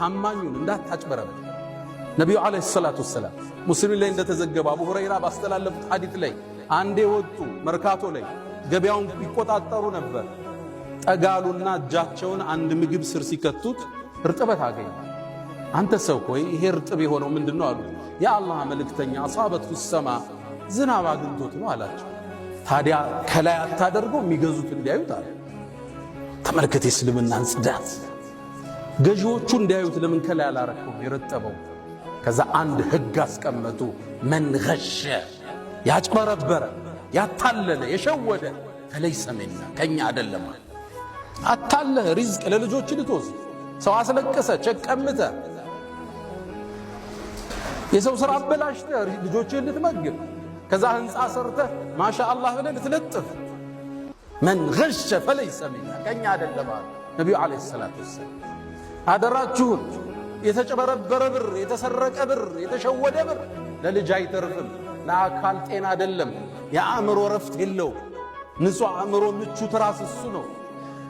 ታማኙን እንዳታጭበረብር። ነቢዩ ዓለይሂ ሰላቱ ወሰላም ሙስሊም ላይ እንደተዘገበ አቡ ሁረይራ ባስተላለፉት ሐዲስ ላይ አንዴ ወጡ መርካቶ ላይ ገበያውን ይቆጣጠሩ ነበር። ጠጋሉና እጃቸውን አንድ ምግብ ስር ሲከቱት እርጥበት አገኙ። አንተ ሰው ሆይ ይሄ እርጥብ የሆነው ምንድነው አሉ። የአላህ መልእክተኛ አሳበቱ ሰማ ዝናብ አግኝቶት ነው አላቸው። ታዲያ ከላይ አታደርገው የሚገዙት እንዲያዩት አለ። ተመልከት የእስልምናን ጽዳት። ገዢዎቹ እንዲያዩት ለምን ከላይ አላረከው የረጠበው? ከዛ አንድ ህግ አስቀመጡ። መን ገሸ ያጭበረበረ ያታለለ የሸወደ ፈለይሰ ሚና ከኛ አይደለም። አታለህ ሪዝቅ ለልጆች ልትወስድ ሰው አስለቀሰ ቸቀምተ የሰው ስራ አበላሽተ ልጆችን ልትመግብ ከዛ ህንፃ ሰርተህ ማሻአላህ ብለህ ልትለጥፍ መን ገሸ ፈለይሰ ሚና ከኛ አይደለም ነብዩ አለይሂ ሰላቱ ወሰለም። አደራችሁን የተጨበረበረ ብር የተሰረቀ ብር የተሸወደ ብር ለልጅ አይተርፍም። ለአካል ጤና አይደለም። የአእምሮ ረፍት የለው። ንጹህ አእምሮ ምቹ ትራስ እሱ ነው።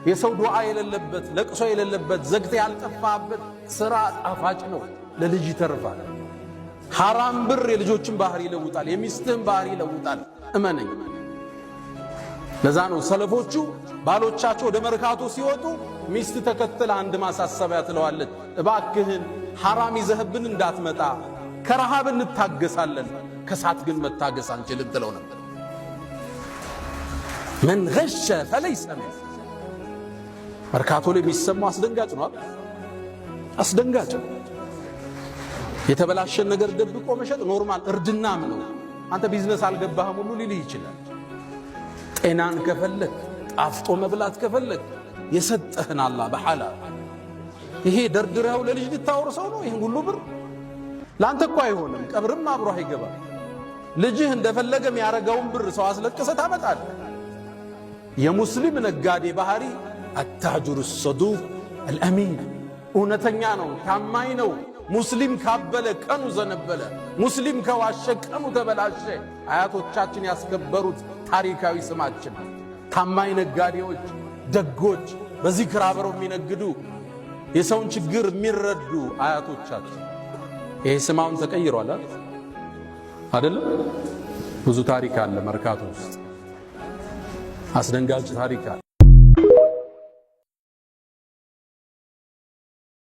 የሰው ዱዓ የሌለበት ለቅሶ የሌለበት ዘግተ ያልጠፋበት ስራ ጣፋጭ ነው። ለልጅ ይተርፋል። ሐራም ብር የልጆችን ባህሪ ይለውጣል፣ የሚስትህን ባህሪ ይለውጣል። እመነኝ። ለዛ ነው ሰለፎቹ ባሎቻቸው ወደ መርካቶ ሲወጡ ሚስት ተከትለ አንድ ማሳሰቢያ ትለዋለች። እባክህን ሐራም ይዘህብን እንዳትመጣ፣ ከረሃብ እንታገሳለን፣ ከሳት ግን መታገስ አንችልም ትለው ነበር። መን ገሸ ፈለይሰ ሚና። መርካቶ ላይ የሚሰማው አስደንጋጭ ነው። አስደንጋጭ የተበላሸን ነገር ደብቆ መሸጥ ኖርማል እርድናም ነው። አንተ ቢዝነስ አልገባህም ሁሉ ሊልህ ይችላል። ጤናን ከፈለክ ጣፍጦ መብላት ከፈለክ የሰጠህን አላህ በሐላል ይሄ ደርድረው ለልጅ ልታወርሰው ነው። ይሄን ሁሉ ብር ላንተ እኮ አይሆንም። ቀብርም አብሮህ አይገባም። ልጅህ እንደፈለገ የሚያረጋውን ብር ሰው አስለቀሰ ታመጣለህ። የሙስሊም ነጋዴ ባህሪ አታጅሩ ሰዱቅ አልአሚን፣ እውነተኛ ነው፣ ታማኝ ነው። ሙስሊም ካበለ ቀኑ ዘነበለ፣ ሙስሊም ከዋሸ ቀኑ ተበላሸ። አያቶቻችን ያስከበሩት ታሪካዊ ስማችን ታማኝ ነጋዴዎች፣ ደጎች፣ በዚክር አብረው የሚነግዱ የሰውን ችግር የሚረዱ አያቶቻችን። ይሄ ስማውን ተቀይሯል አይደለም? ብዙ ታሪክ አለ መርካቶ ውስጥ፣ አስደንጋጭ ታሪክ አለ።